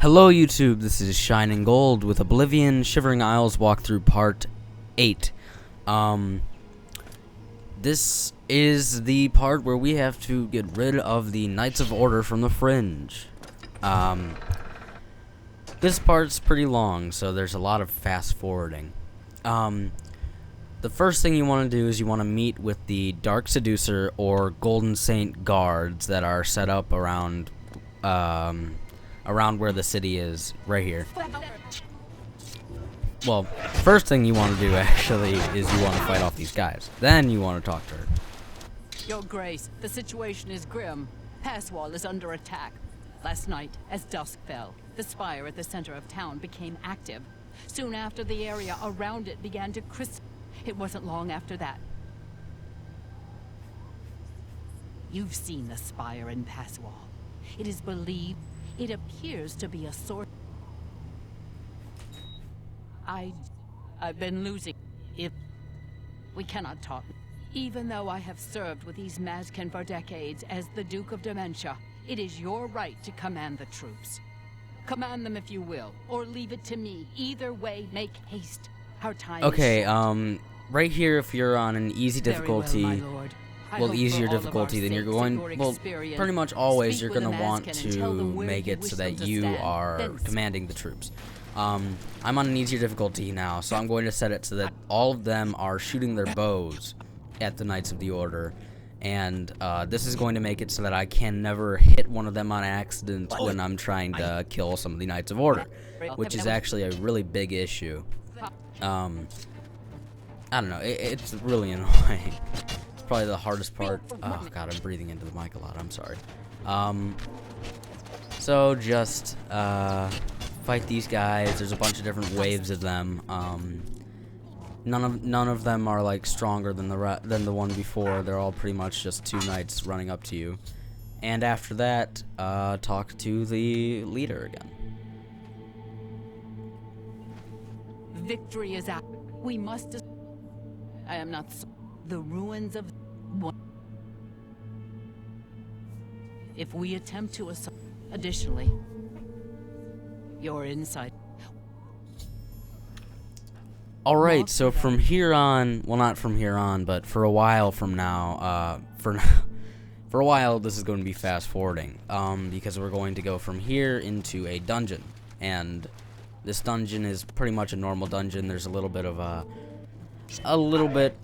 Hello YouTube, this is Shining Gold with Oblivion Shivering Isles walkthrough part 8. This is the part where we have to get rid of the Knights of Order from the Fringe. This part's pretty long, so there's a lot of fast forwarding. The first thing you want to do is you want to meet with the Dark Seducer or Golden Saint guards that are set up around where the city is, right here. Well, first thing you want to do actually is you want to fight off these guys. Then you want to talk to her. Your Grace, the situation is grim. Passwall is under attack. Last night, as dusk fell, the spire at the center of town became active. Soon after, the area around it began to crisp. It wasn't long after that. You've seen the spire in Passwall. It is believed it appears to be a source. I've been losing. If we cannot talk, even though I have served with these Mazkin for decades as the Duke of Dementia, it is your right to command the troops. Command them if you will, or leave it to me. Either way, make haste. Our time is short. Right here, if you're on an easy difficulty, easier difficulty, then you're going, pretty much always you're going to want to make it so that you are commanding the troops. I'm on an easier difficulty now, so I'm going to set it so that all of them are shooting their bows at the Knights of the Order, and this is going to make it so that I can never hit one of them on accident when I'm trying to kill some of the Knights of Order, which is actually a really big issue. I don't know, it's really annoying. It's probably the hardest part. Oh god, I'm breathing into the mic a lot, I'm sorry. So just fight these guys. There's a bunch of different waves of them. None of them are like stronger than the one before. They're all pretty much just two knights running up to you. And after that, talk to the leader again. Victory is out. We must. I am not. The ruins of. If we attempt to assault. Additionally, your insight. Alright, so from here on, well, not from here on, but for a while from now, for a while this is going to be fast forwarding, because we're going to go from here into a dungeon, and this dungeon is pretty much a normal dungeon. There's a little bit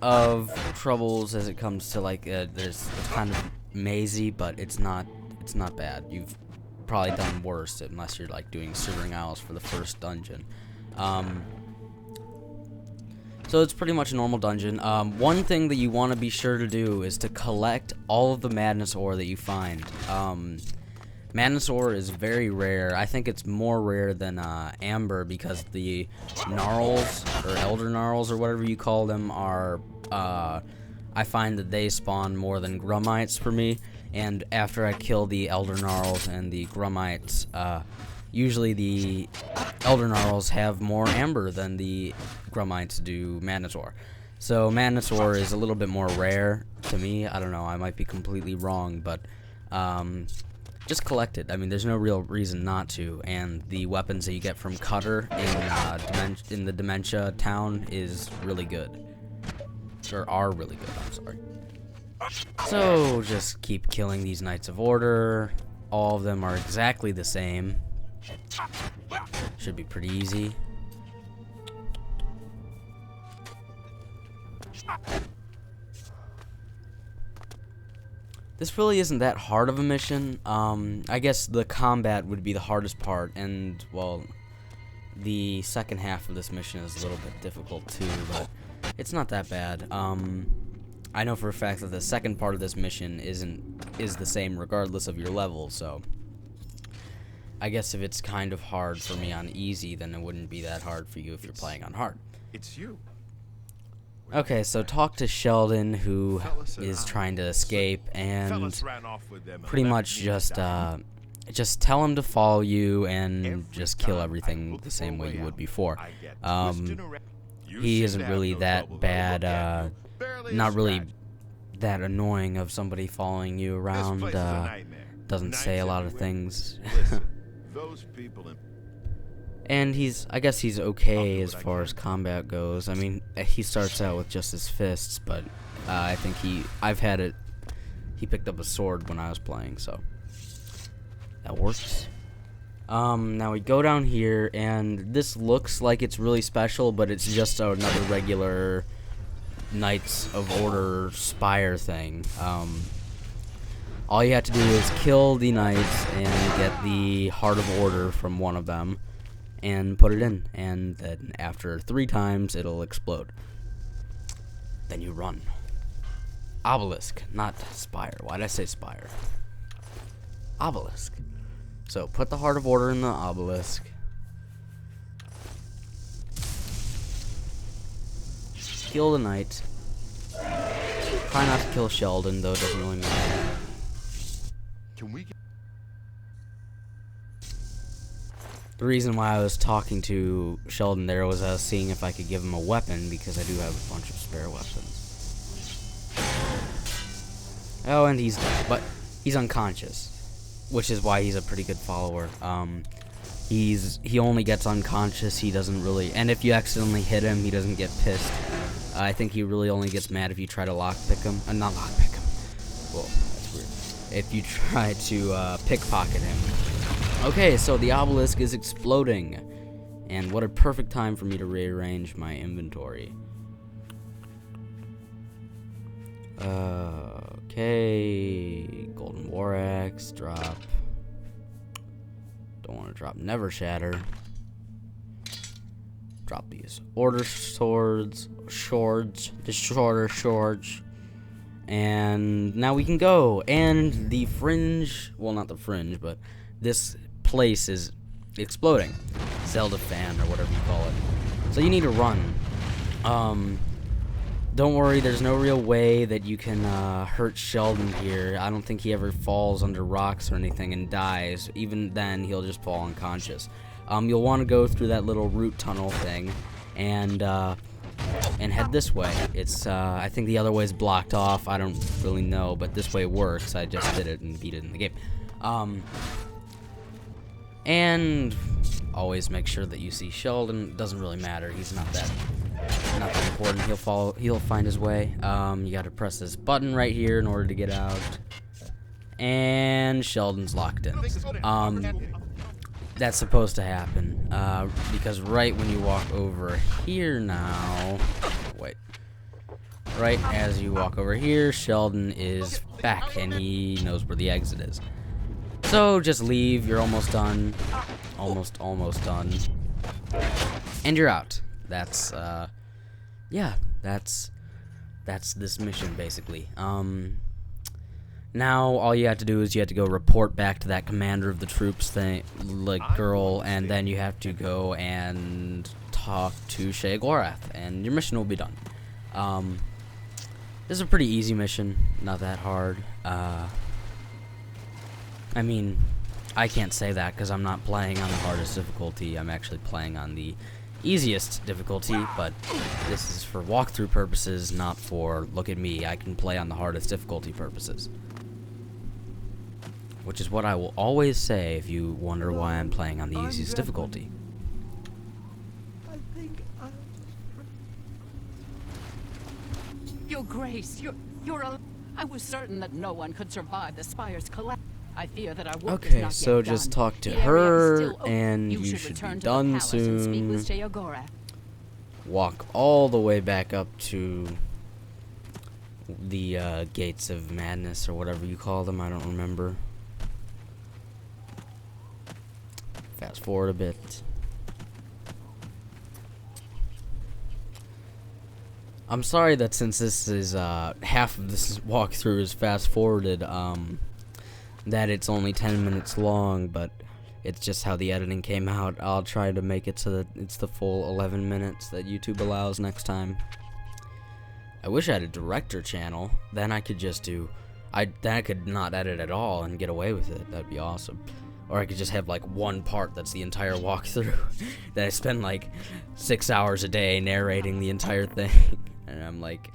of troubles as it comes to like, it's kind of mazy, but it's not bad. You've probably done worse unless you're like doing Shivering Isles for the first dungeon. So it's pretty much a normal dungeon. One thing that you want to be sure to do is to collect all of the madness ore that you find. Madness ore is very rare. I think it's more rare than amber, because the gnarls, or elder gnarls, or whatever you call them, are I find that they spawn more than grummites for me. And after I kill the elder gnarls and the grummites, usually the elder gnarls have more amber than the grummites do madness ore. So madness ore is a little bit more rare to me. I don't know, I might be completely wrong, but just collect it. I mean, there's no real reason not to. And the weapons that you get from Cutter in the Dementia town is really good. Or are really good, I'm sorry. So, just keep killing these Knights of Order. All of them are exactly the same. Should be pretty easy. This really isn't that hard of a mission. I guess the combat would be the hardest part, and, well, the second half of this mission is a little bit difficult too, but it's not that bad. I know for a fact that the second part of this mission is the same regardless of your level, so I guess if it's kind of hard for me on easy, then it wouldn't be that hard for you if you're playing on hard. It's you. Okay, so talk to Sheldon, who is trying to escape, and pretty much just tell him to follow you and just kill everything the same way you would before. He isn't really that bad, not really that annoying of somebody following you around, doesn't say a lot of things. Those people in And I guess he's okay as far as combat goes. I mean, he starts out with just his fists, but I think he picked up a sword when I was playing, so that works. Now we go down here, and this looks like it's really special, but it's just another regular Knights of Order Spire thing. All you have to do is kill the knights and get the Heart of Order from one of them, and put it in, and then after 3 times it'll explode. Then you run. Obelisk, not Spire. Why did I say Spire? Obelisk. So put the Heart of Order in the obelisk. Kill the knight. Try not to kill Sheldon, though it doesn't really matter. Can we get The reason why I was talking to Sheldon there was I was seeing if I could give him a weapon, because I do have a bunch of spare weapons. Oh, and he's dead, but he's unconscious, which is why he's a pretty good follower. He only gets unconscious. He doesn't really, and if you accidentally hit him, he doesn't get pissed. I think he really only gets mad if you try to lockpick him. Not lockpick him. Whoa, that's weird. If you try to pickpocket him. Okay, so the obelisk is exploding, and what a perfect time for me to rearrange my inventory. Okay, golden war axe, drop. Don't want to drop never shatter. Drop these order swords, the shorter swords, and now we can go. And the fringe, well, not the fringe, but this place is exploding. Zelda fan or whatever you call it. So you need to run. Don't worry, there's no real way that you can hurt Sheldon here. I don't think he ever falls under rocks or anything and dies. Even then, he'll just fall unconscious. You'll want to go through that little root tunnel thing and head this way. It's I think the other way is blocked off. I don't really know, but this way works. I just did it and beat it in the game. And always make sure that you see Sheldon. It doesn't really matter. He's not that important. He'll find his way. You got to press this button right here in order to get out. And Sheldon's locked in. That's supposed to happen because right when you walk over here now, wait. Right as you walk over here, Sheldon is back and he knows where the exit is. So just leave. You're almost done. Almost done. And you're out. That's yeah, that's this mission basically. Now all you have to do is you have to go report back to that commander of the troops thing, like girl, and then you have to go and talk to Sheogorath, and your mission will be done. This is a pretty easy mission, not that hard. I mean, I can't say that because I'm not playing on the hardest difficulty. I'm actually playing on the easiest difficulty, but this is for walkthrough purposes, not for look at me, I can play on the hardest difficulty purposes. Which is what I will always say if you wonder why I'm playing on the easiest difficulty. Your Grace, I was certain that no one could survive the Spire's collapse. I fear that our work is Okay, not so yet just done. talk to The area is her, still open. and you should return be to the done palace and speak soon. with Sheogorath. Walk all the way back up to the Gates of Madness, or whatever you call them, I don't remember. Fast forward a bit. I'm sorry that since this is half of this walkthrough is fast forwarded, that it's only 10 minutes long, but it's just how the editing came out. I'll try to make it so that it's the full 11 minutes that YouTube allows next time. I wish I had a director channel, then I could just do, then I could not edit at all and get away with it. That'd be awesome. Or I could just have like one part that's the entire walkthrough that I spend like 6 hours a day narrating the entire thing. And I'm like,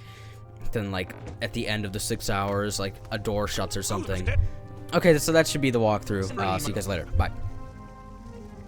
then like at the end of the 6 hours, like a door shuts or something. Okay, so that should be the walkthrough. See you guys later. Bye.